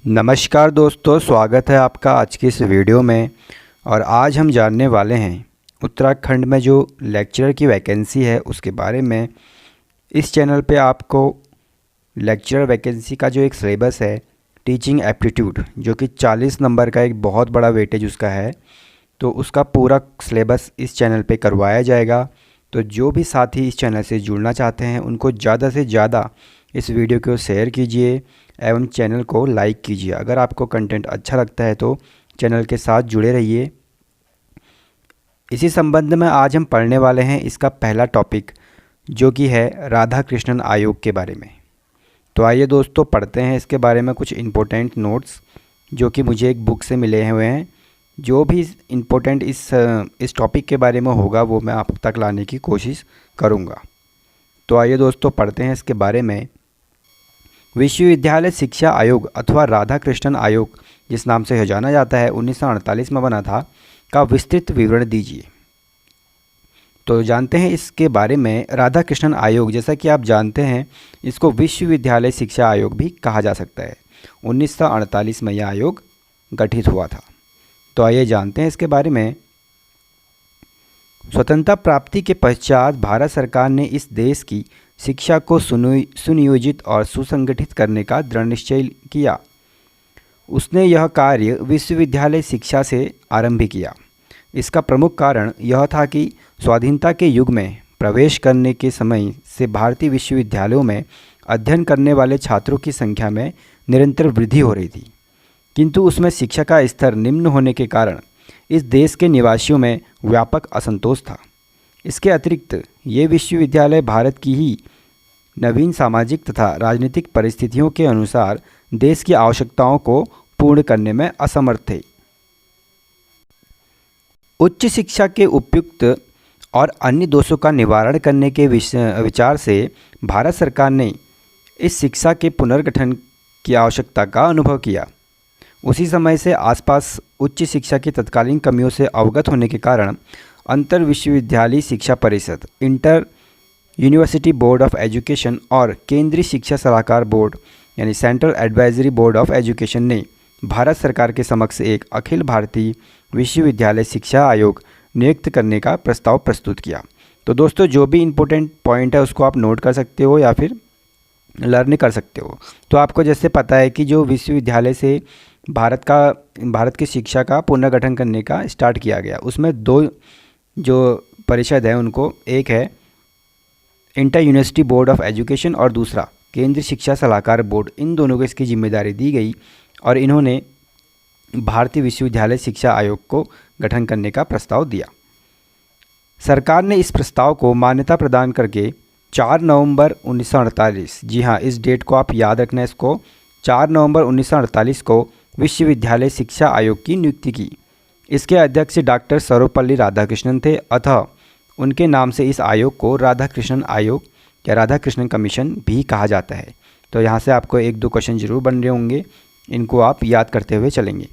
नमस्कार दोस्तों, स्वागत है आपका आज की इस वीडियो में। और आज हम जानने वाले हैं उत्तराखंड में जो लेक्चरर की वैकेंसी है उसके बारे में। इस चैनल पे आपको लेक्चरर वैकेंसी का जो एक सिलेबस है टीचिंग एप्टीट्यूड, जो कि 40 नंबर का एक बहुत बड़ा वेटेज उसका है, तो उसका पूरा सिलेबस इस चैनल पे करवाया जाएगा। तो जो भी साथी इस चैनल से जुड़ना चाहते हैं उनको ज़्यादा से ज़्यादा इस वीडियो को शेयर कीजिए एवं चैनल को लाइक कीजिए। अगर आपको कंटेंट अच्छा लगता है तो चैनल के साथ जुड़े रहिए। इसी संबंध में आज हम पढ़ने वाले हैं इसका पहला टॉपिक, जो कि है राधा कृष्णन आयोग के बारे में। तो आइए दोस्तों पढ़ते हैं इसके बारे में कुछ इम्पोर्टेंट नोट्स जो कि मुझे एक बुक से मिले हुए हैं। जो भी इम्पोर्टेंट इस टॉपिक के बारे में होगा वो मैं आप तक लाने की कोशिश करूँगा। तो आइए दोस्तों पढ़ते हैं इसके बारे में। विश्वविद्यालय शिक्षा आयोग अथवा राधा कृष्णन आयोग, जिस नाम से जाना जाता है, 1948 में बना था, का विस्तृत विवरण दीजिए। तो जानते हैं इसके बारे में। राधा कृष्णन आयोग, जैसा कि आप जानते हैं, इसको विश्वविद्यालय शिक्षा आयोग भी कहा जा सकता है। 1948 में यह आयोग गठित हुआ था। तो आइए जानते हैं इसके बारे में। स्वतंत्रता प्राप्ति के पश्चात भारत सरकार ने इस देश की शिक्षा को सुनियोजित और सुसंगठित करने का दृढ़ निश्चय किया। उसने यह कार्य विश्वविद्यालय शिक्षा से आरंभ किया। इसका प्रमुख कारण यह था कि स्वाधीनता के युग में प्रवेश करने के समय से भारतीय विश्वविद्यालयों में अध्ययन करने वाले छात्रों की संख्या में निरंतर वृद्धि हो रही थी, किंतु उसमें शिक्षा का स्तर निम्न होने के कारण इस देश के निवासियों में व्यापक असंतोष था। इसके अतिरिक्त ये विश्वविद्यालय भारत की ही नवीन सामाजिक तथा राजनीतिक परिस्थितियों के अनुसार देश की आवश्यकताओं को पूर्ण करने में असमर्थ थे। उच्च शिक्षा के उपयुक्त और अन्य दोषों का निवारण करने के विचार से भारत सरकार ने इस शिक्षा के पुनर्गठन की आवश्यकता का अनुभव किया। उसी समय से आसपास उच्च शिक्षा की तत्कालीन कमियों से अवगत होने के कारण अंतर विश्वविद्यालय शिक्षा परिषद, inter university board of education और केंद्रीय शिक्षा सलाहकार बोर्ड यानी central advisory board of education ने भारत सरकार के समक्ष एक अखिल भारतीय विश्वविद्यालय शिक्षा आयोग नियुक्त करने का प्रस्ताव प्रस्तुत किया। तो दोस्तों जो भी इम्पोर्टेंट पॉइंट है उसको आप नोट कर सकते हो या फिर लर्न कर सकते हो। तो आपको जैसे पता है कि जो विश्वविद्यालय से भारत की शिक्षा का पुनर्गठन करने का स्टार्ट किया गया, उसमें दो जो परिषद है उनको, एक है inter university board of education और दूसरा केंद्रीय शिक्षा सलाहकार बोर्ड। इन दोनों को इसकी जिम्मेदारी दी गई और इन्होंने भारतीय विश्वविद्यालय शिक्षा आयोग को गठन करने का प्रस्ताव दिया। सरकार ने इस प्रस्ताव को मान्यता प्रदान करके 4 नवंबर 1948, जी हाँ इस डेट को आप याद रखना, इसको 4 नवंबर 1948 को विश्वविद्यालय शिक्षा आयोग की नियुक्ति की। इसके अध्यक्ष डॉक्टर सर्वपल्ली राधाकृष्णन थे, अतः उनके नाम से इस आयोग को राधा कृष्णन आयोग या राधा कृष्णन कमीशन भी कहा जाता है। तो यहाँ से आपको 1-2 क्वेश्चन जरूर बन रहे होंगे, इनको आप याद करते हुए चलेंगे।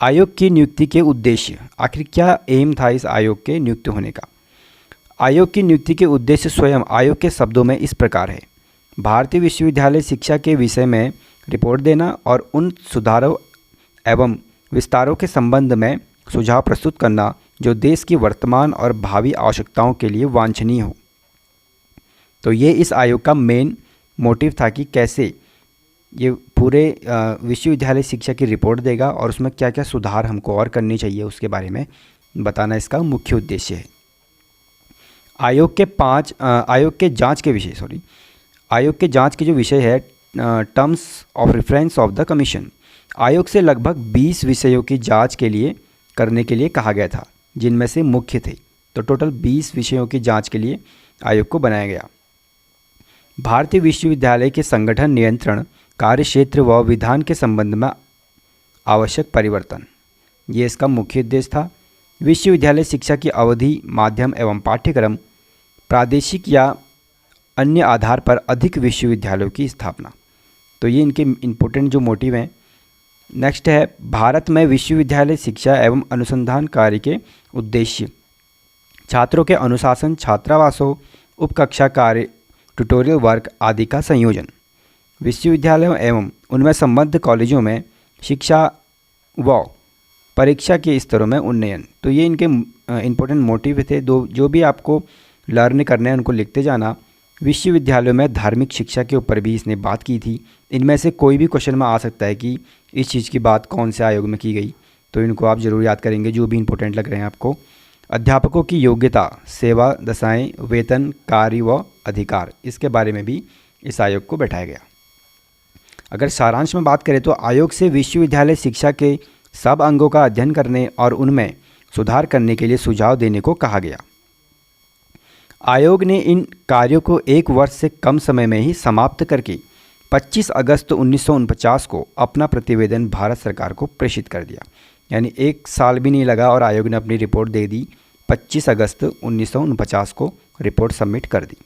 आयोग की नियुक्ति के उद्देश्य, आखिर क्या एम था इस आयोग के नियुक्त होने का। आयोग की नियुक्ति के उद्देश्य स्वयं आयोग के शब्दों में इस प्रकार है: भारतीय विश्वविद्यालय शिक्षा के विषय में रिपोर्ट देना और उन सुधारों एवं विस्तारों के संबंध में सुझाव प्रस्तुत करना जो देश की वर्तमान और भावी आवश्यकताओं के लिए वांछनीय हो। तो ये इस आयोग का मेन मोटिव था कि कैसे ये पूरे विश्वविद्यालय शिक्षा की रिपोर्ट देगा और उसमें क्या क्या सुधार हमको और करनी चाहिए उसके बारे में बताना इसका मुख्य उद्देश्य है। आयोग के जांच के जो विषय है, terms of reference of the commission. आयोग से लगभग 20 विषयों की जांच करने के लिए कहा गया था, जिनमें से मुख्य थे। तो टोटल 20 विषयों की जांच के लिए आयोग को बनाया गया। भारतीय विश्वविद्यालय के संगठन, नियंत्रण, कार्यक्षेत्र व विधान के संबंध में आवश्यक परिवर्तन, ये इसका मुख्य उद्देश्य था। विश्वविद्यालय शिक्षा की अवधि, माध्यम एवं पाठ्यक्रम, प्रादेशिक या अन्य आधार पर अधिक विश्वविद्यालयों की स्थापना। तो ये इनके इम्पोर्टेंट जो मोटिव हैं। नेक्स्ट है भारत में विश्वविद्यालय शिक्षा एवं अनुसंधान कार्य के उद्देश्य: छात्रों के अनुशासन, छात्रावासों, उपकक्षा कार्य, ट्यूटोरियल वर्क आदि का संयोजन। विश्वविद्यालयों एवं उनमें संबद्ध कॉलेजों में शिक्षा व परीक्षा के स्तरों में उन्नयन। तो ये इनके इम्पोर्टेंट मोटिव थे। जो भी आपको लर्न करना है उनको लिखते जाना। विश्वविद्यालयों में धार्मिक शिक्षा के ऊपर भी इसने बात की थी। इनमें से कोई भी क्वेश्चन में आ सकता है कि इस चीज़ की बात कौन से आयोग में की गई, तो इनको आप ज़रूर याद करेंगे जो भी इंपॉर्टेंट लग रहे हैं आपको। अध्यापकों की योग्यता, सेवा दशाएं, वेतन, कार्य व अधिकार, इसके बारे में भी इस आयोग को बैठाया गया। अगर सारांश में बात करें तो आयोग से विश्वविद्यालय शिक्षा के सब अंगों का अध्ययन करने और उनमें सुधार करने के लिए सुझाव देने को कहा गया। आयोग ने इन कार्यों को 1 वर्ष से कम समय में ही समाप्त करके 25 अगस्त 1949 को अपना प्रतिवेदन भारत सरकार को प्रेषित कर दिया। यानी 1 साल भी नहीं लगा और आयोग ने अपनी रिपोर्ट दे दी। 25 अगस्त 1949 को रिपोर्ट सबमिट कर दी।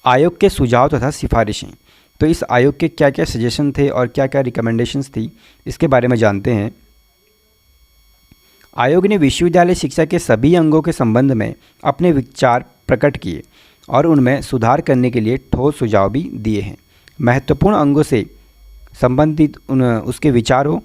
आयोग के सुझाव तथा सिफारिशें। तो इस आयोग के क्या क्या सजेशन थे और क्या क्या रिकमेंडेशंस थी, इसके बारे में जानते हैं। आयोग ने विश्वविद्यालय शिक्षा के सभी अंगों के संबंध में अपने विचार प्रकट किए और उनमें सुधार करने के लिए ठोस सुझाव भी दिए हैं। महत्वपूर्ण अंगों से संबंधित उसके विचारों,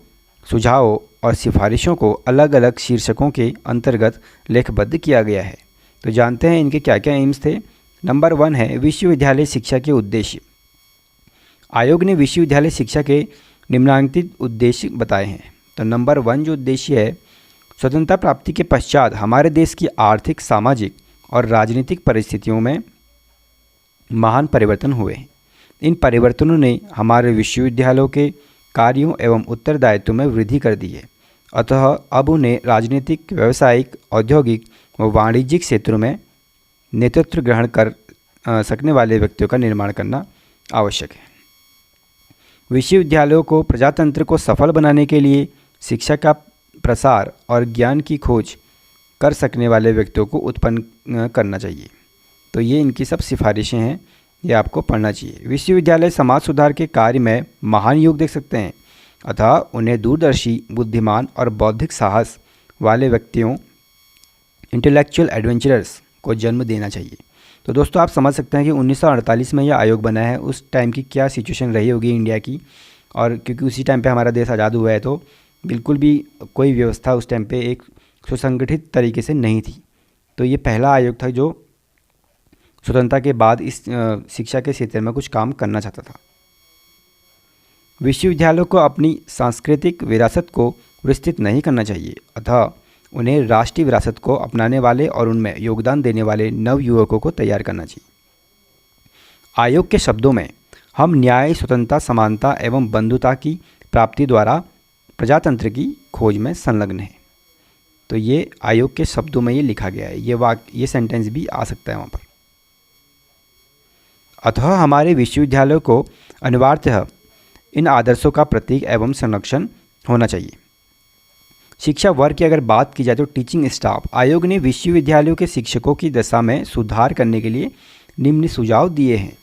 सुझावों और सिफारिशों को अलग अलग शीर्षकों के अंतर्गत लेखबद्ध किया गया है। तो जानते हैं इनके क्या क्या एम्स थे। नंबर 1 है विश्वविद्यालय शिक्षा के उद्देश्य। आयोग ने विश्वविद्यालय शिक्षा के निम्नलिखित उद्देश्य बताए हैं। तो नंबर 1 जो उद्देश्य है, स्वतंत्रता प्राप्ति के पश्चात हमारे देश की आर्थिक, सामाजिक और राजनीतिक परिस्थितियों में महान परिवर्तन हुए हैं। इन परिवर्तनों ने हमारे विश्वविद्यालयों के कार्यों एवं उत्तरदायित्व में वृद्धि कर दी है। अतः अब उन्हें राजनीतिक, व्यावसायिक, औद्योगिक व वाणिज्यिक क्षेत्रों में नेतृत्व ग्रहण कर सकने वाले व्यक्तियों का निर्माण करना आवश्यक है। विश्वविद्यालयों को प्रजातंत्र को सफल बनाने के लिए शिक्षा का प्रसार और ज्ञान की खोज कर सकने वाले व्यक्तियों को उत्पन्न करना चाहिए। तो ये इनकी सब सिफारिशें हैं, ये आपको पढ़ना चाहिए। विश्वविद्यालय समाज सुधार के कार्य में महान योग देख सकते हैं, अतः उन्हें दूरदर्शी, बुद्धिमान और बौद्धिक साहस वाले व्यक्तियों, इंटेलेक्चुअल एडवेंचरर्स को जन्म देना चाहिए। तो दोस्तों आप समझ सकते हैं कि 1948 में यह आयोग बना है। उस टाइम की क्या सिचुएशन रही होगी इंडिया की, और क्योंकि उसी टाइम पे हमारा देश आज़ाद हुआ है, तो बिल्कुल भी कोई व्यवस्था उस टाइम पे एक सुसंगठित तरीके से नहीं थी। तो ये पहला आयोग था जो स्वतंत्रता के बाद इस शिक्षा के क्षेत्र में कुछ काम करना चाहता था। विश्वविद्यालयों को अपनी सांस्कृतिक विरासत को विस्तृत नहीं करना चाहिए, अतः उन्हें राष्ट्रीय विरासत को अपनाने वाले और उनमें योगदान देने वाले नव युवकों को तैयार करना चाहिए। आयोग के शब्दों में, हम न्याय, स्वतंत्रता, समानता एवं बंधुता की प्राप्ति द्वारा प्रजातंत्र की खोज में संलग्न है। तो ये आयोग के शब्दों में ये लिखा गया है। ये सेंटेंस भी आ सकता है वहाँ पर। अतः हमारे विश्वविद्यालयों को अनिवार्यतः इन आदर्शों का प्रतीक एवं संरक्षण होना चाहिए। शिक्षा वर्ग की अगर बात की जाए तो टीचिंग स्टाफ। आयोग ने विश्वविद्यालयों के शिक्षकों की दशा में सुधार करने के लिए निम्न सुझाव दिए हैं।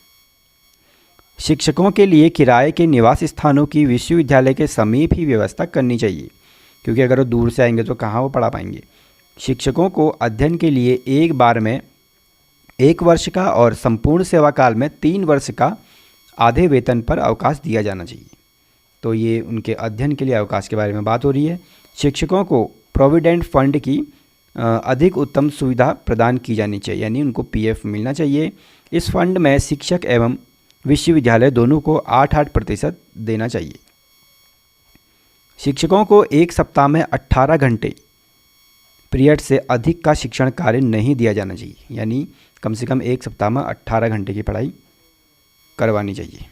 शिक्षकों के लिए किराए के निवास स्थानों की विश्वविद्यालय के समीप ही व्यवस्था करनी चाहिए, क्योंकि अगर वो दूर से आएंगे तो कहाँ वो पढ़ा पाएंगे। शिक्षकों को अध्ययन के लिए एक बार में 1 वर्ष का और संपूर्ण सेवा काल में 3 वर्ष का आधे वेतन पर अवकाश दिया जाना चाहिए। तो ये उनके अध्ययन के लिए अवकाश के बारे में बात हो रही है। शिक्षकों को प्रोविडेंट फंड की अधिक उत्तम सुविधा प्रदान की जानी चाहिए, यानी उनको पीएफ मिलना चाहिए। इस फंड में शिक्षक एवं विश्वविद्यालय दोनों को 8% देना चाहिए। शिक्षकों को एक सप्ताह में 18 घंटे पीरियड से अधिक का शिक्षण कार्य नहीं दिया जाना चाहिए, यानी कम से कम एक सप्ताह में 18 घंटे की पढ़ाई करवानी चाहिए।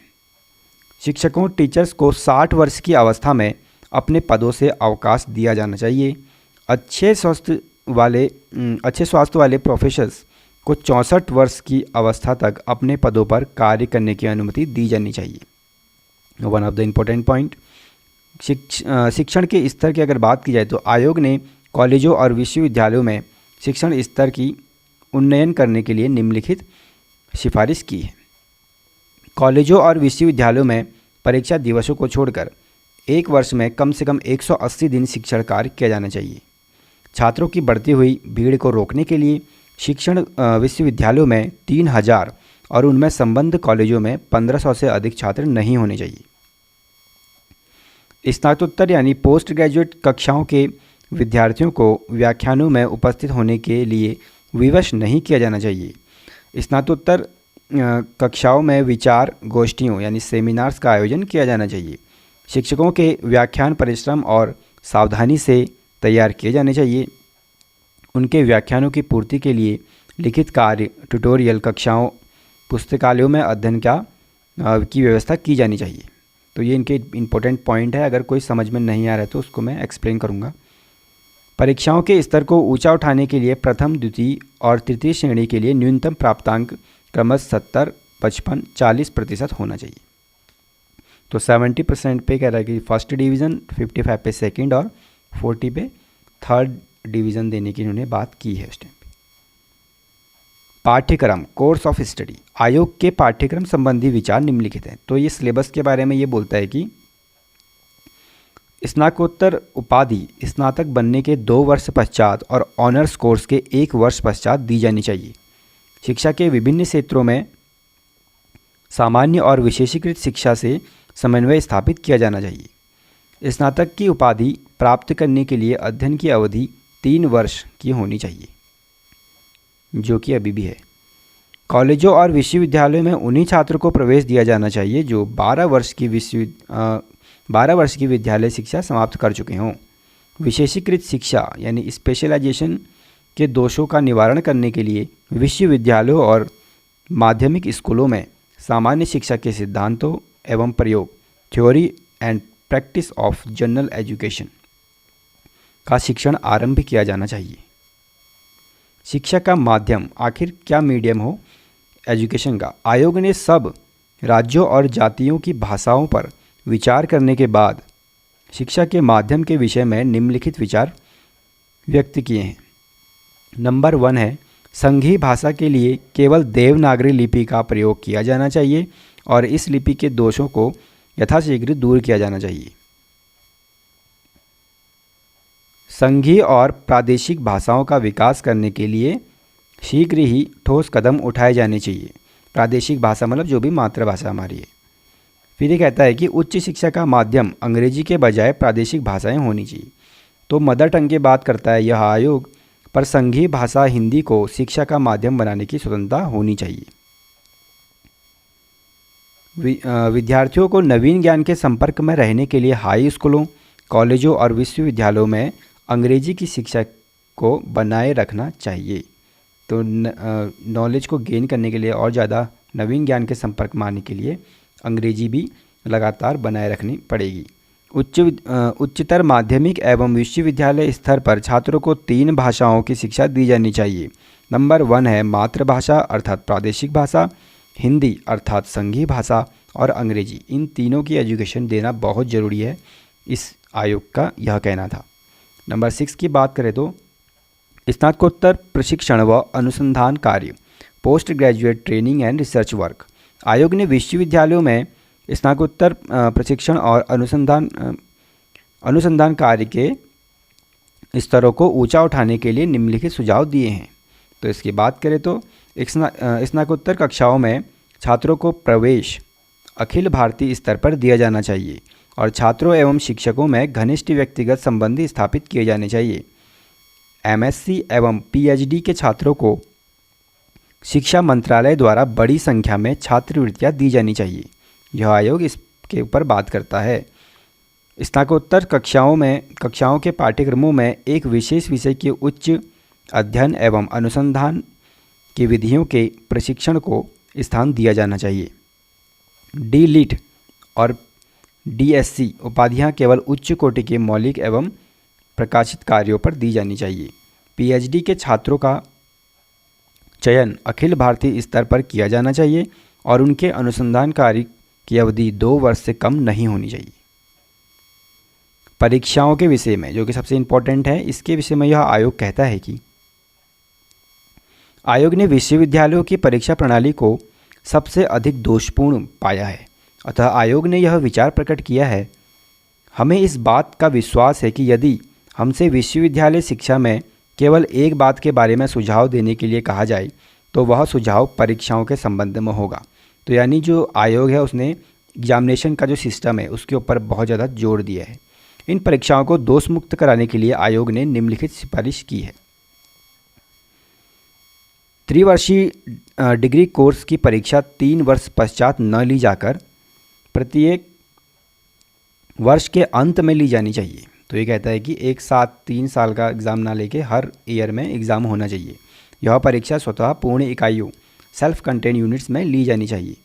शिक्षकों टीचर्स को 60 वर्ष की अवस्था में अपने पदों से अवकाश दिया जाना चाहिए। अच्छे स्वास्थ्य वाले प्रोफेसर्स को 64 वर्ष की अवस्था तक अपने पदों पर कार्य करने की अनुमति दी जानी चाहिए। One of the important point, शिक्षण के स्तर की अगर बात की जाए तो आयोग ने कॉलेजों और विश्वविद्यालयों में शिक्षण स्तर की उन्नयन करने के लिए निम्नलिखित सिफारिश की है। कॉलेजों और विश्वविद्यालयों में परीक्षा दिवसों को छोड़कर 1 वर्ष में कम से कम 180 दिन शिक्षण कार्य किया जाना चाहिए। छात्रों की बढ़ती हुई भीड़ को रोकने के लिए शिक्षण विश्वविद्यालयों में 3000 और उनमें संबद्ध कॉलेजों में 1500 से अधिक छात्र नहीं होने चाहिए। स्नातकोत्तर यानी पोस्ट ग्रेजुएट कक्षाओं के विद्यार्थियों को व्याख्यानों में उपस्थित होने के लिए विवश नहीं किया जाना चाहिए। स्नातकोत्तर कक्षाओं में विचार गोष्ठियों यानी सेमिनार्स का आयोजन किया जाना चाहिए। शिक्षकों के व्याख्यान परिश्रम और सावधानी से तैयार किए जाने चाहिए। उनके व्याख्यानों की पूर्ति के लिए लिखित कार्य, ट्यूटोरियल, कक्षाओं, पुस्तकालयों में अध्ययन की व्यवस्था की जानी चाहिए। तो ये इनके इम्पोर्टेंट पॉइंट है। अगर कोई समझ में नहीं आ रहा है तो उसको मैं एक्सप्लेन करूँगा। परीक्षाओं के स्तर को ऊंचा उठाने के लिए प्रथम, द्वितीय और तृतीय श्रेणी के लिए न्यूनतम प्राप्तांक क्रमश 70, 55, 40% होना चाहिए। तो 70% पे कह रहा है कि फर्स्ट डिवीज़न, 55 पे सेकंड और 40 पे थर्ड डिवीज़न देने की इन्होंने बात की है उस टाइम पे। पाठ्यक्रम, कोर्स ऑफ स्टडी। आयोग के पाठ्यक्रम संबंधी विचार निम्नलिखित हैं। तो ये सिलेबस के बारे में ये बोलता है कि स्नातकोत्तर उपाधि स्नातक बनने के 2 वर्ष पश्चात और ऑनर्स कोर्स के 1 वर्ष पश्चात दी जानी चाहिए। शिक्षा के विभिन्न क्षेत्रों में सामान्य और विशेषीकृत शिक्षा से समन्वय स्थापित किया जाना चाहिए। स्नातक की उपाधि प्राप्त करने के लिए अध्ययन की अवधि 3 वर्ष की होनी चाहिए, जो कि अभी भी है। कॉलेजों और विश्वविद्यालयों में उन्हीं छात्रों को प्रवेश दिया जाना चाहिए जो 12 वर्ष की विद्यालय शिक्षा समाप्त कर चुके हों। विशेषीकृत शिक्षा यानी स्पेशलाइजेशन के दोषों का निवारण करने के लिए विश्वविद्यालयों और माध्यमिक स्कूलों में सामान्य शिक्षा के सिद्धांतों एवं प्रयोग, theory and practice of general education का शिक्षण आरंभ किया जाना चाहिए। शिक्षा का माध्यम, आखिर क्या मीडियम हो एजुकेशन का। आयोग ने सब राज्यों और जातियों की भाषाओं पर विचार करने के बाद शिक्षा के माध्यम के विषय में निम्नलिखित विचार व्यक्त किए हैं। नंबर 1 है, संघीय भाषा के लिए केवल देवनागरी लिपि का प्रयोग किया जाना चाहिए और इस लिपि के दोषों को यथाशीघ्र दूर किया जाना चाहिए। संघीय और प्रादेशिक भाषाओं का विकास करने के लिए शीघ्र ही ठोस कदम उठाए जाने चाहिए। प्रादेशिक भाषा मतलब जो भी मातृभाषा हमारी है। फिर ये कहता है कि उच्च शिक्षा का माध्यम अंग्रेजी के बजाय प्रादेशिक भाषाएं होनी चाहिए। तो मदर टंग की बात करता है यह आयोग, पर संघीय भाषा हिंदी को शिक्षा का माध्यम बनाने की स्वतंत्रता होनी चाहिए। विद्यार्थियों को नवीन ज्ञान के संपर्क में रहने के लिए हाई स्कूलों, कॉलेजों और विश्वविद्यालयों में अंग्रेजी की शिक्षा को बनाए रखना चाहिए। तो नॉलेज को गेन करने के लिए और ज़्यादा नवीन ज्ञान के संपर्क में आने के लिए अंग्रेजी भी लगातार बनाए रखनी पड़ेगी। उच्चतर माध्यमिक एवं विश्वविद्यालय स्तर पर छात्रों को 3 भाषाओं की शिक्षा दी जानी चाहिए। नंबर 1 है मातृभाषा अर्थात प्रादेशिक भाषा, हिंदी अर्थात संघीय भाषा और अंग्रेजी। इन तीनों की एजुकेशन देना बहुत ज़रूरी है, इस आयोग का यह कहना था। नंबर 6 की बात करें तो स्नातकोत्तर प्रशिक्षण व अनुसंधान कार्य, post graduate training and research work. आयोग ने विश्वविद्यालयों में स्नातकोत्तर प्रशिक्षण और अनुसंधान कार्य के स्तरों को ऊंचा उठाने के लिए निम्नलिखित सुझाव दिए हैं। तो इसकी बात करें तो स्नातकोत्तर कक्षाओं में छात्रों को प्रवेश अखिल भारतीय स्तर पर दिया जाना चाहिए और छात्रों एवं शिक्षकों में घनिष्ठ व्यक्तिगत संबंध स्थापित किए जाने चाहिए। एमएससी एवं पीएचडी के छात्रों को शिक्षा मंत्रालय द्वारा बड़ी संख्या में छात्रवृत्तियां दी जानी चाहिए। यह आयोग इसके ऊपर बात करता है। स्नातकोत्तर कक्षाओं के पाठ्यक्रमों में एक विशेष विषय के उच्च अध्ययन एवं अनुसंधान की विधियों के प्रशिक्षण को स्थान दिया जाना चाहिए। डी.लिट और डीएससी उपाधियां केवल उच्च कोटि के मौलिक एवं प्रकाशित कार्यों पर दी जानी चाहिए। पीएचडी के छात्रों का चयन अखिल भारतीय स्तर पर किया जाना चाहिए और उनके अनुसंधान कार्य की अवधि 2 वर्ष से कम नहीं होनी चाहिए। परीक्षाओं के विषय में, जो कि सबसे इम्पोर्टेंट है, इसके विषय में यह आयोग कहता है कि आयोग ने विश्वविद्यालयों की परीक्षा प्रणाली को सबसे अधिक दोषपूर्ण पाया है। अतः आयोग ने यह विचार प्रकट किया है, हमें इस बात का विश्वास है कि यदि हमसे विश्वविद्यालय शिक्षा में केवल एक बात के बारे में सुझाव देने के लिए कहा जाए तो वह सुझाव परीक्षाओं के संबंध में होगा। तो यानी जो आयोग है उसने एग्जामिनेशन का जो सिस्टम है उसके ऊपर बहुत ज़्यादा जोर दिया है। इन परीक्षाओं को दोष मुक्त कराने के लिए आयोग ने निम्नलिखित सिफारिश की है। त्रिवर्षीय डिग्री कोर्स की परीक्षा 3 वर्ष पश्चात न ली जाकर प्रत्येक वर्ष के अंत में ली जानी चाहिए। तो ये कहता है कि एक साथ 3 साल का एग्ज़ाम ना लेके हर ईयर में एग्ज़ाम होना चाहिए। यह परीक्षा स्वतः पूर्ण इकाइयों सेल्फ कंटेन यूनिट्स में ली जानी चाहिए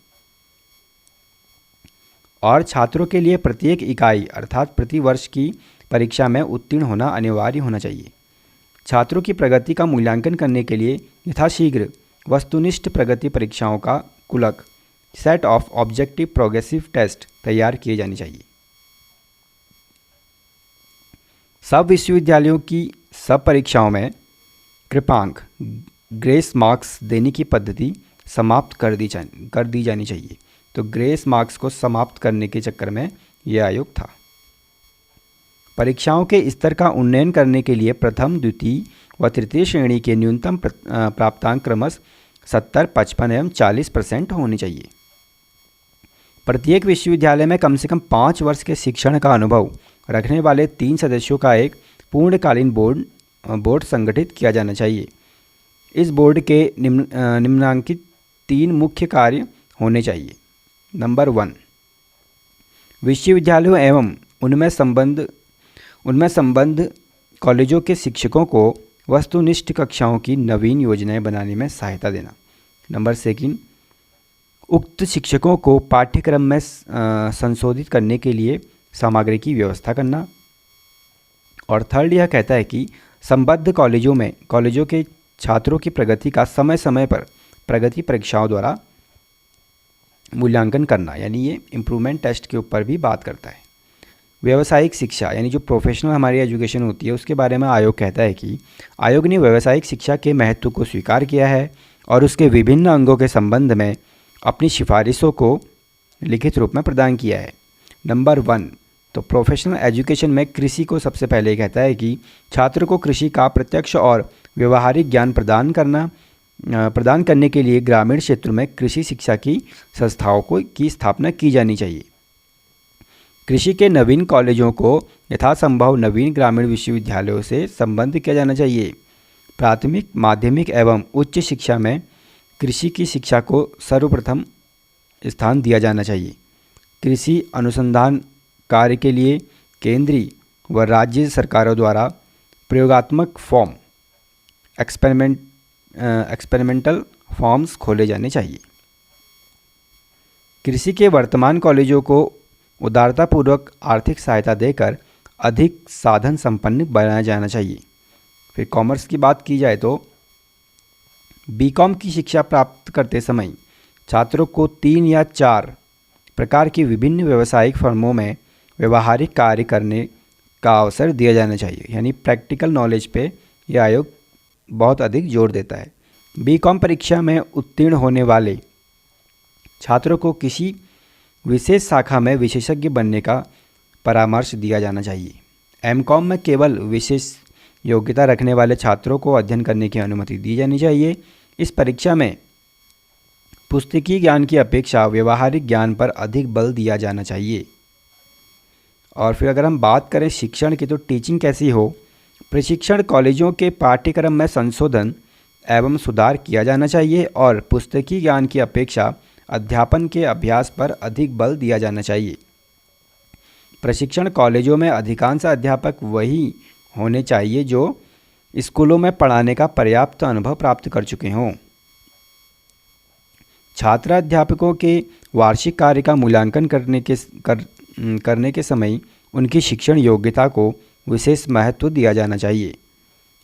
और छात्रों के लिए प्रत्येक इकाई अर्थात प्रति वर्ष की परीक्षा में उत्तीर्ण होना अनिवार्य होना चाहिए। छात्रों की प्रगति का मूल्यांकन करने के लिए यथाशीघ्र वस्तुनिष्ठ प्रगति परीक्षाओं का कुलक set of objective progressive test तैयार किए जाने चाहिए। सब विश्वविद्यालयों की सब परीक्षाओं में कृपांक ग्रेस मार्क्स देने की पद्धति समाप्त कर दी जानी चाहिए। तो ग्रेस मार्क्स को समाप्त करने के चक्कर में यह आयोग था। परीक्षाओं के स्तर का उन्नयन करने के लिए प्रथम, द्वितीय व तृतीय श्रेणी के न्यूनतम प्राप्तांक क्रमशः 70, 55 एवं 40% होने चाहिए। प्रत्येक विश्वविद्यालय में कम से कम 5 वर्ष के शिक्षण का अनुभव रखने वाले 3 सदस्यों का एक पूर्णकालीन बोर्ड संगठित किया जाना चाहिए। इस बोर्ड के निम्नलिखित 3 मुख्य कार्य होने चाहिए। नंबर 1, विश्वविद्यालयों एवं उनमें संबद्ध कॉलेजों के शिक्षकों को वस्तुनिष्ठ कक्षाओं की नवीन योजनाएं बनाने में सहायता देना। नंबर 2, उक्त शिक्षकों को पाठ्यक्रम में संशोधित करने के लिए सामग्री की व्यवस्था करना। और 3, यह कहता है कि संबद्ध कॉलेजों के छात्रों की प्रगति का समय समय पर प्रगति परीक्षाओं द्वारा मूल्यांकन करना, यानी ये इम्प्रूवमेंट टेस्ट के ऊपर भी बात करता है। व्यावसायिक शिक्षा यानी जो प्रोफेशनल हमारी एजुकेशन होती है उसके बारे में आयोग कहता है कि आयोग ने व्यावसायिक शिक्षा के महत्व को स्वीकार किया है और उसके विभिन्न अंगों के संबंध में अपनी सिफारिशों को लिखित रूप में प्रदान किया है। नंबर 1, तो प्रोफेशनल एजुकेशन में कृषि को सबसे पहले कहता है कि छात्र को कृषि का प्रत्यक्ष और व्यवहारिक ज्ञान प्रदान करने के लिए ग्रामीण क्षेत्रों में कृषि शिक्षा की संस्थाओं की स्थापना की जानी चाहिए। कृषि के नवीन कॉलेजों को यथासंभव नवीन ग्रामीण विश्वविद्यालयों से संबद्ध किया जाना चाहिए। प्राथमिक, माध्यमिक एवं उच्च शिक्षा में कृषि की शिक्षा को सर्वप्रथम स्थान दिया जाना चाहिए। कृषि अनुसंधान कार्य के लिए केंद्रीय व राज्य सरकारों द्वारा प्रयोगात्मक फॉर्म एक्सपेरिमेंटल फॉर्म्स खोले जाने चाहिए। कृषि के वर्तमान कॉलेजों को उदारतापूर्वक आर्थिक सहायता देकर अधिक साधन संपन्न बनाया जाना चाहिए। फिर कॉमर्स की बात की जाए तो बीकॉम की शिक्षा प्राप्त करते समय छात्रों को 3 या 4 प्रकार की विभिन्न व्यावसायिक फर्मों में व्यवहारिक कार्य करने का अवसर दिया जाना चाहिए। यानी प्रैक्टिकल नॉलेज पे यह आयोग बहुत अधिक जोर देता है। बीकॉम परीक्षा में उत्तीर्ण होने वाले छात्रों को किसी विशेष शाखा में विशेषज्ञ बनने का परामर्श दिया जाना चाहिए। एमकॉम में केवल विशेष योग्यता रखने वाले छात्रों को अध्ययन करने की अनुमति दी जानी चाहिए। इस परीक्षा में पुस्तकीय ज्ञान की अपेक्षा व्यवहारिक ज्ञान पर अधिक बल दिया जाना चाहिए। और फिर अगर हम बात करें शिक्षण की, तो टीचिंग कैसी हो, प्रशिक्षण कॉलेजों के पाठ्यक्रम में संशोधन एवं सुधार किया जाना चाहिए और पुस्तकीय ज्ञान की अपेक्षा अध्यापन के अभ्यास पर अधिक बल दिया जाना चाहिए। प्रशिक्षण कॉलेजों में अधिकांश अध्यापक वही होने चाहिए जो स्कूलों में पढ़ाने का पर्याप्त अनुभव प्राप्त कर चुके हों। छात्र अध्यापकों के वार्षिक कार्य का मूल्यांकन करने के समय उनकी शिक्षण योग्यता को विशेष महत्व दिया जाना चाहिए।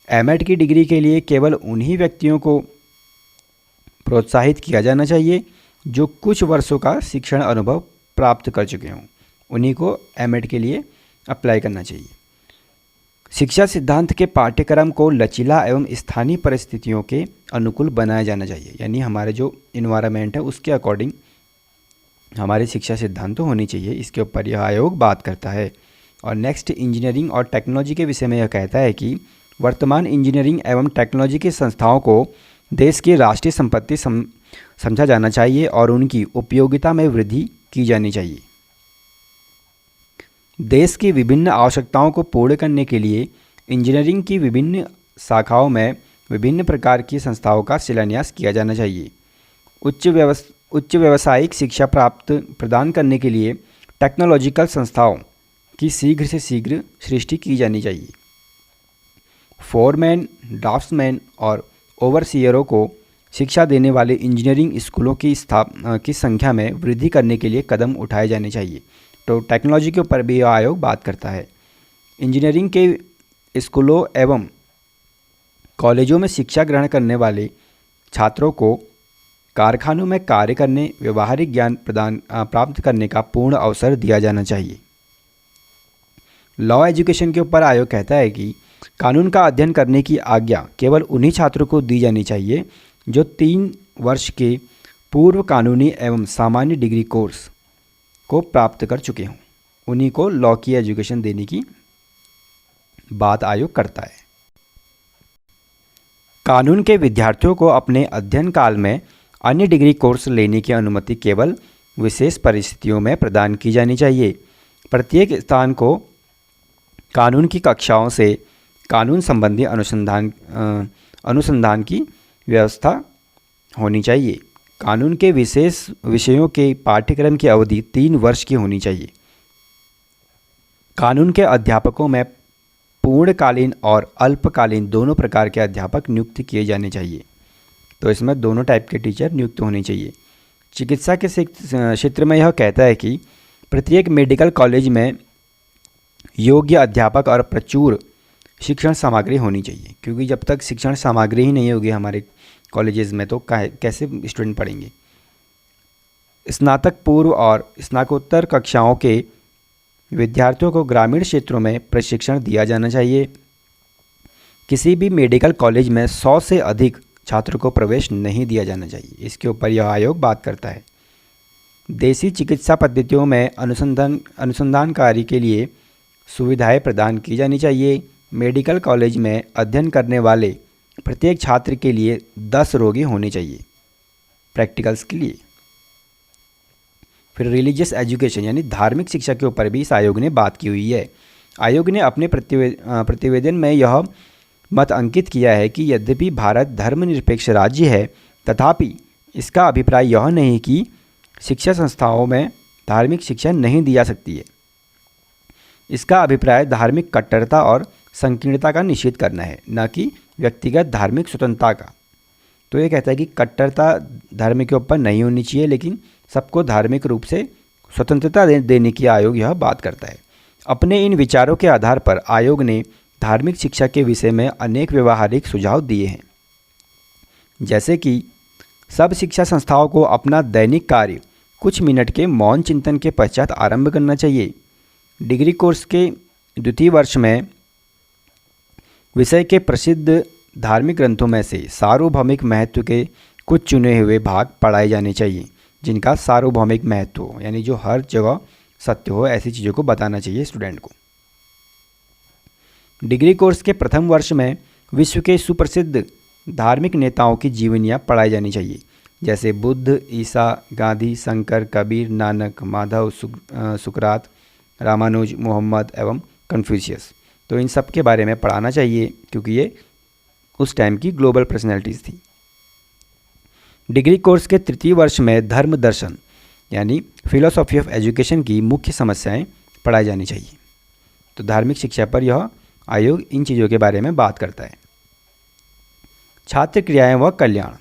एमएड की डिग्री के लिए केवल उन्हीं व्यक्तियों को प्रोत्साहित किया जाना चाहिए जो कुछ वर्षों का शिक्षण अनुभव प्राप्त कर चुके हों, उन्हीं को एमएड के लिए अप्लाई करना चाहिए। शिक्षा सिद्धांत के पाठ्यक्रम को लचीला एवं स्थानीय परिस्थितियों के अनुकूल बनाया जाना चाहिए। यानी हमारे जो इन्वायरमेंट है उसके अकॉर्डिंग हमारी शिक्षा सिद्धांत तो होनी चाहिए। इसके ऊपर यह आयोग बात करता है। और नेक्स्ट, इंजीनियरिंग और टेक्नोलॉजी के विषय में यह कहता है कि वर्तमान इंजीनियरिंग एवं टेक्नोलॉजी की संस्थाओं को देश की राष्ट्रीय संपत्ति समझा जाना चाहिए और उनकी उपयोगिता में वृद्धि की जानी चाहिए। देश की विभिन्न आवश्यकताओं को पूर्ण करने के लिए इंजीनियरिंग की विभिन्न शाखाओं में विभिन्न प्रकार की संस्थाओं का शिलान्यास किया जाना चाहिए। उच्च व्यावसायिक शिक्षा प्रदान करने के लिए टेक्नोलॉजिकल संस्थाओं की शीघ्र से शीघ्र सृष्टि की जानी चाहिए। फोरमैन, ड्राफ्ट्समैन और ओवरसियरों को शिक्षा देने वाले इंजीनियरिंग स्कूलों की संख्या में वृद्धि करने के लिए कदम उठाए जाने चाहिए। तो टेक्नोलॉजी के ऊपर भी यह आयोग बात करता है। इंजीनियरिंग के स्कूलों एवं कॉलेजों में शिक्षा ग्रहण करने वाले छात्रों को कारखानों में कार्य करने, व्यवहारिक ज्ञान प्राप्त करने का पूर्ण अवसर दिया जाना चाहिए। लॉ एजुकेशन के ऊपर आयोग कहता है कि कानून का अध्ययन करने की आज्ञा केवल उन्हीं छात्रों को दी जानी चाहिए जो 3 वर्ष के पूर्व कानूनी एवं सामान्य डिग्री कोर्स को प्राप्त कर चुके हों। उन्हीं को लॉ की एजुकेशन देने की बात आयोग करता है। कानून के विद्यार्थियों को अपने अध्ययन काल में अन्य डिग्री कोर्स लेने की अनुमति केवल विशेष परिस्थितियों में प्रदान की जानी चाहिए। प्रत्येक स्थान को कानून की कक्षाओं से कानून संबंधी अनुसंधान की व्यवस्था होनी चाहिए। कानून के विशेष विषयों के पाठ्यक्रम की अवधि 3 वर्ष की होनी चाहिए। कानून के अध्यापकों में पूर्णकालीन और अल्पकालीन दोनों प्रकार के अध्यापक नियुक्त किए जाने चाहिए। तो इसमें दोनों टाइप के टीचर नियुक्त होने चाहिए। चिकित्सा के क्षेत्र में यह कहता है कि प्रत्येक मेडिकल कॉलेज में योग्य अध्यापक और प्रचुर शिक्षण सामग्री होनी चाहिए, क्योंकि जब तक शिक्षण सामग्री ही नहीं होगी हमारे कॉलेजेस में तो कैसे स्टूडेंट पढ़ेंगे। स्नातक पूर्व और स्नातकोत्तर कक्षाओं के विद्यार्थियों को ग्रामीण क्षेत्रों में प्रशिक्षण दिया जाना चाहिए। किसी भी मेडिकल कॉलेज में 100 से अधिक छात्रों को प्रवेश नहीं दिया जाना चाहिए। इसके ऊपर यह आयोग बात करता है। देसी चिकित्सा पद्धतियों में अनुसंधान कार्य के लिए सुविधाएं प्रदान की जानी चाहिए। मेडिकल कॉलेज में अध्ययन करने वाले प्रत्येक छात्र के लिए 10 रोगी होने चाहिए प्रैक्टिकल्स के लिए। फिर रिलीजियस एजुकेशन यानी धार्मिक शिक्षा के ऊपर भी इस आयोग ने बात की हुई है। आयोग ने अपने प्रतिवेदन में यह मत अंकित किया है कि यद्यपि भारत धर्मनिरपेक्ष राज्य है, तथापि इसका अभिप्राय यह नहीं कि शिक्षा संस्थाओं में धार्मिक शिक्षा नहीं दी जा सकती है। इसका अभिप्राय धार्मिक कट्टरता और संकीर्णता का निषेध करना है, न कि व्यक्तिगत धार्मिक स्वतंत्रता का। तो ये कहता है कि कट्टरता धर्म के ऊपर नहीं होनी चाहिए, लेकिन सबको धार्मिक रूप से स्वतंत्रता देने की आयोग यह बात करता है। अपने इन विचारों के आधार पर आयोग ने धार्मिक शिक्षा के विषय में अनेक व्यवहारिक सुझाव दिए हैं, जैसे कि सब शिक्षा संस्थाओं को अपना दैनिक कार्य कुछ मिनट के मौन चिंतन के पश्चात आरंभ करना चाहिए। डिग्री कोर्स के द्वितीय वर्ष में विषय के प्रसिद्ध धार्मिक ग्रंथों में से सार्वभौमिक महत्व के कुछ चुने हुए भाग पढ़ाए जाने चाहिए, जिनका सार्वभौमिक महत्व हो, यानी जो हर जगह सत्य हो, ऐसी चीज़ों को बताना चाहिए स्टूडेंट को। डिग्री कोर्स के प्रथम वर्ष में विश्व के सुप्रसिद्ध धार्मिक नेताओं की जीवनियाँ पढ़ाई जानी चाहिए, जैसे बुद्ध, ईसा, गांधी, शंकर, कबीर, नानक, माधव, सुकरात, रामानुज, मोहम्मद एवं कन्फ्यूशियस। तो इन सब के बारे में पढ़ाना चाहिए, क्योंकि ये उस टाइम की ग्लोबल पर्सनैलिटीज़ थी। डिग्री कोर्स के तृतीय वर्ष में धर्म दर्शन यानी फिलोसॉफी ऑफ एजुकेशन की मुख्य समस्याएं पढ़ाई जानी चाहिए। तो धार्मिक शिक्षा पर यह आयोग इन चीज़ों के बारे में बात करता है। छात्र क्रियाएं व कल्याण।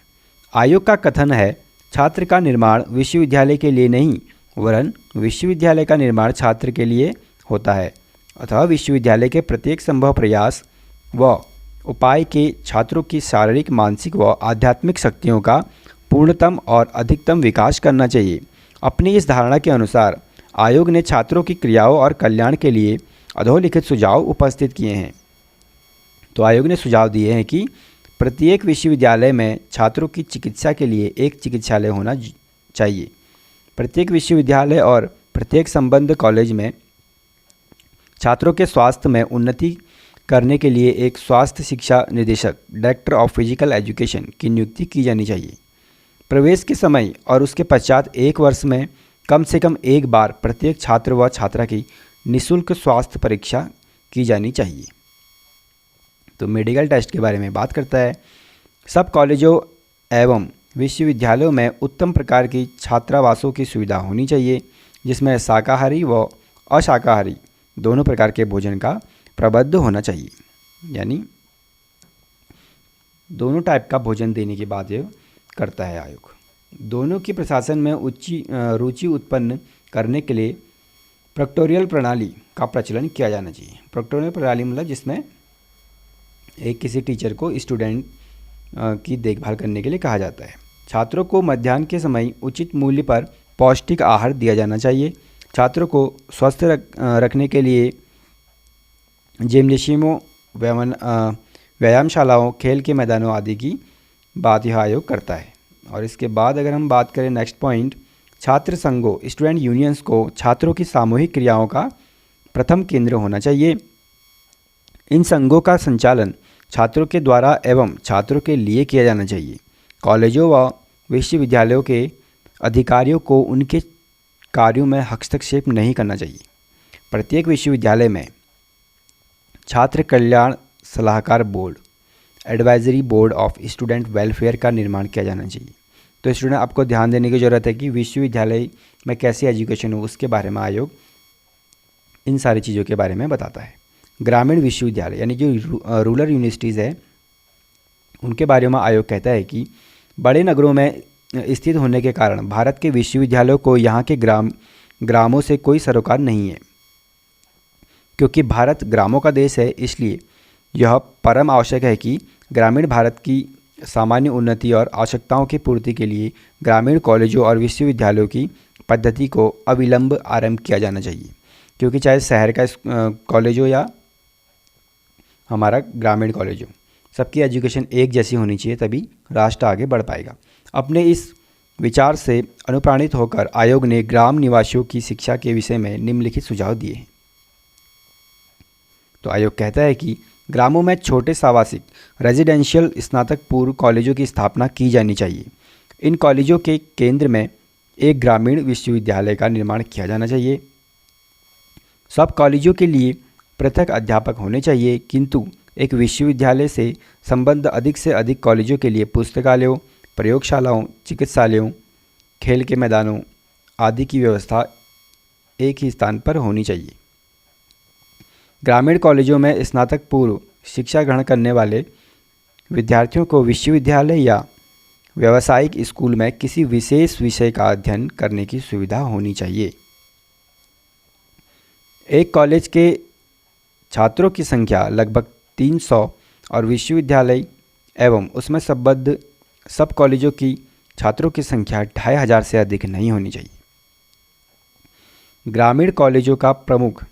आयोग का कथन है, छात्र का निर्माण विश्वविद्यालय के लिए नहीं वरन विश्वविद्यालय का निर्माण छात्र के लिए होता है, अतः विश्वविद्यालय के प्रत्येक संभव प्रयास व उपाय के छात्रों की शारीरिक, मानसिक व आध्यात्मिक शक्तियों का पूर्णतम और अधिकतम विकास करना चाहिए। अपनी इस धारणा के अनुसार आयोग ने छात्रों की क्रियाओं और कल्याण के लिए अधोलिखित सुझाव उपस्थित किए हैं। तो आयोग ने सुझाव दिए हैं कि प्रत्येक विश्वविद्यालय में छात्रों की चिकित्सा के लिए एक चिकित्सालय होना चाहिए। प्रत्येक विश्वविद्यालय और प्रत्येक संबद्ध कॉलेज में छात्रों के स्वास्थ्य में उन्नति करने के लिए एक स्वास्थ्य शिक्षा निदेशक डायरेक्टर ऑफ फिजिकल एजुकेशन की नियुक्ति की जानी चाहिए। प्रवेश के समय और उसके पश्चात 1 वर्ष में कम से कम एक बार प्रत्येक छात्र व छात्रा की निःशुल्क स्वास्थ्य परीक्षा की जानी चाहिए। तो मेडिकल टेस्ट के बारे में बात करता है। सब कॉलेजों एवं विश्वविद्यालयों में उत्तम प्रकार की छात्रावासों की सुविधा होनी चाहिए, जिसमें शाकाहारी व अशाकाहारी दोनों प्रकार के भोजन का प्रबंध होना चाहिए। यानी दोनों टाइप का भोजन देने की बात ये करता है आयोग। दोनों की प्रशासन में रुचि उत्पन्न करने के लिए प्रोक्टोरियल प्रणाली का प्रचलन किया जाना चाहिए। प्रोक्टोरियल प्रणाली मतलब जिसमें एक किसी टीचर को स्टूडेंट की देखभाल करने के लिए कहा जाता है। छात्रों को मध्याह्न के समय उचित मूल्य पर पौष्टिक आहार दिया जाना चाहिए। छात्रों को स्वस्थ रखने के लिए जिम्नेशियमों, व्यायामशालाओं, खेल के मैदानों आदि की बात यह आयोग करता है। और इसके बाद अगर हम बात करें नेक्स्ट पॉइंट, छात्र संघों स्टूडेंट यूनियंस को छात्रों की सामूहिक क्रियाओं का प्रथम केंद्र होना चाहिए। इन संघों का संचालन छात्रों के द्वारा एवं छात्रों के लिए किया जाना चाहिए। कॉलेजों व विश्वविद्यालयों के अधिकारियों को उनके कार्यों में हस्तक्षेप नहीं करना चाहिए। प्रत्येक विश्वविद्यालय में छात्र कल्याण सलाहकार board, advisory board of student welfare का निर्माण किया जाना चाहिए। तो स्टूडेंट आपको ध्यान देने की ज़रूरत है कि विश्वविद्यालय में कैसी एजुकेशन हो उसके बारे में आयोग इन सारी चीज़ों के बारे में बताता है। ग्रामीण विश्वविद्यालय यानी जो रूरल यूनिवर्सिटीज़ है उनके बारे में आयोग कहता है कि बड़े नगरों में स्थित होने के कारण भारत के विश्वविद्यालयों को यहाँ के ग्रामों से कोई सरोकार नहीं है। क्योंकि भारत ग्रामों का देश है, इसलिए यह परम आवश्यक है कि ग्रामीण भारत की सामान्य उन्नति और आवश्यकताओं की पूर्ति के लिए ग्रामीण कॉलेजों और विश्वविद्यालयों की पद्धति को अविलंब आरंभ किया जाना चाहिए। क्योंकि चाहे शहर का कॉलेज हो या हमारा ग्रामीण कॉलेज हो, सबकी एजुकेशन एक जैसी होनी चाहिए, तभी राष्ट्र आगे बढ़ पाएगा। अपने इस विचार से अनुप्राणित होकर आयोग ने ग्राम निवासियों की शिक्षा के विषय में निम्नलिखित सुझाव दिए हैं। तो आयोग कहता है कि ग्रामों में छोटे सावासिक रेजिडेंशियल स्नातक पूर्व कॉलेजों की स्थापना की जानी चाहिए। इन कॉलेजों के केंद्र में एक ग्रामीण विश्वविद्यालय का निर्माण किया जाना चाहिए। सब कॉलेजों के लिए पृथक अध्यापक होने चाहिए, किंतु एक विश्वविद्यालय से संबद्ध अधिक से अधिक कॉलेजों के लिए पुस्तकालयों, प्रयोगशालाओं, चिकित्सालयों, खेल के मैदानों आदि की व्यवस्था एक ही स्थान पर होनी चाहिए। ग्रामीण कॉलेजों में स्नातक पूर्व शिक्षा ग्रहण करने वाले विद्यार्थियों को विश्वविद्यालय या व्यावसायिक स्कूल में किसी विशेष विषय का अध्ययन करने की सुविधा होनी चाहिए। एक कॉलेज के छात्रों की संख्या लगभग 300 और विश्वविद्यालय एवं उसमें संबद्ध सब कॉलेजों की छात्रों की संख्या 2500 से अधिक नहीं होनी चाहिए। ग्रामीण कॉलेजों का प्रमुख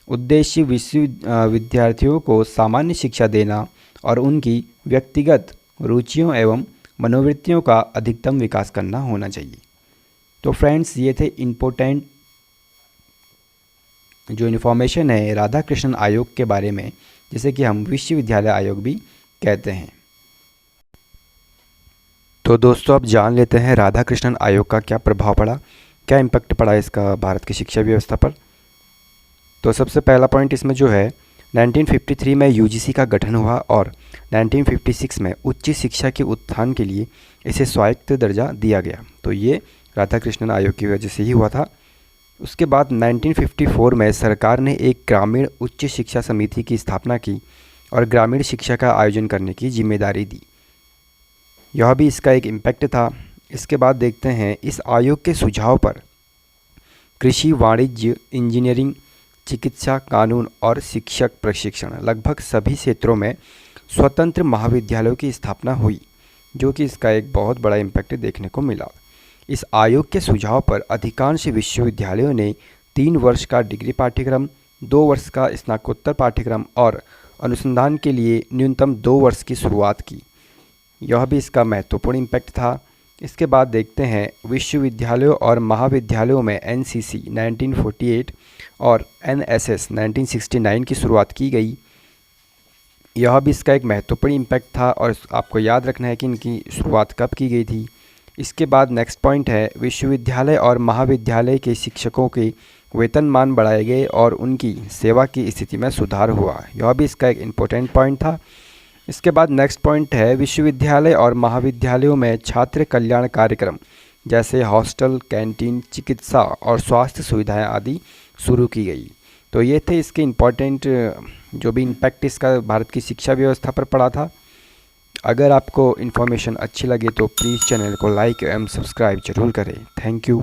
उद्देश्य विद्यार्थियों को सामान्य शिक्षा देना और उनकी व्यक्तिगत रुचियों एवं मनोवृत्तियों का अधिकतम विकास करना होना चाहिए। तो फ्रेंड्स, ये थे इम्पोर्टेंट जो इन्फॉर्मेशन है राधा कृष्णन आयोग के बारे में, जिसे कि हम विश्वविद्यालय आयोग भी कहते हैं। तो दोस्तों, अब जान लेते हैं राधा कृष्णन आयोग का क्या प्रभाव पड़ा, क्या इम्पैक्ट पड़ा इसका भारत की शिक्षा व्यवस्था पर। तो सबसे पहला पॉइंट इसमें जो है 1953 में यूजीसी का गठन हुआ और 1956 में उच्च शिक्षा के उत्थान के लिए इसे स्वायत्त दर्जा दिया गया। तो ये राधा कृष्णन आयोग की वजह से ही हुआ था। उसके बाद 1954 में सरकार ने एक ग्रामीण उच्च शिक्षा समिति की स्थापना की और ग्रामीण शिक्षा का आयोजन करने की जिम्मेदारी दी। यह भी इसका एक इम्पैक्ट था। इसके बाद देखते हैं इस आयोग के सुझाव पर कृषि, वाणिज्य, इंजीनियरिंग, चिकित्सा, कानून और शिक्षक प्रशिक्षण लगभग सभी क्षेत्रों में स्वतंत्र महाविद्यालयों की स्थापना हुई, जो कि इसका एक बहुत बड़ा इम्पैक्ट देखने को मिला। इस आयोग के सुझाव पर अधिकांश विश्वविद्यालयों ने 3 वर्ष का डिग्री पाठ्यक्रम, 2 वर्ष का स्नातकोत्तर पाठ्यक्रम और अनुसंधान के लिए न्यूनतम 2 वर्ष की शुरुआत की। यह भी इसका महत्वपूर्ण इम्पैक्ट था। इसके बाद देखते हैं विश्वविद्यालयों और महाविद्यालयों में एनसीसी 1948 और एनएसएस 1969 की शुरुआत की गई। यह भी इसका एक महत्वपूर्ण इम्पैक्ट था और आपको याद रखना है कि इनकी शुरुआत कब की गई थी। इसके बाद नेक्स्ट पॉइंट है विश्वविद्यालय और महाविद्यालय के शिक्षकों के वेतनमान बढ़ाए गए और उनकी सेवा की स्थिति में सुधार हुआ। यह भी इसका एक इम्पोर्टेंट पॉइंट था। इसके बाद नेक्स्ट पॉइंट है विश्वविद्यालय और महाविद्यालयों में छात्र कल्याण कार्यक्रम जैसे हॉस्टल, कैंटीन, चिकित्सा और स्वास्थ्य सुविधाएं आदि शुरू की गई। तो ये थे इसके इम्पोर्टेंट जो भी इम्पैक्ट इसका भारत की शिक्षा व्यवस्था पर पड़ा था। अगर आपको इन्फॉर्मेशन अच्छी लगे तो प्लीज़ चैनल को लाइक एवं सब्सक्राइब जरूर करें। Thank you.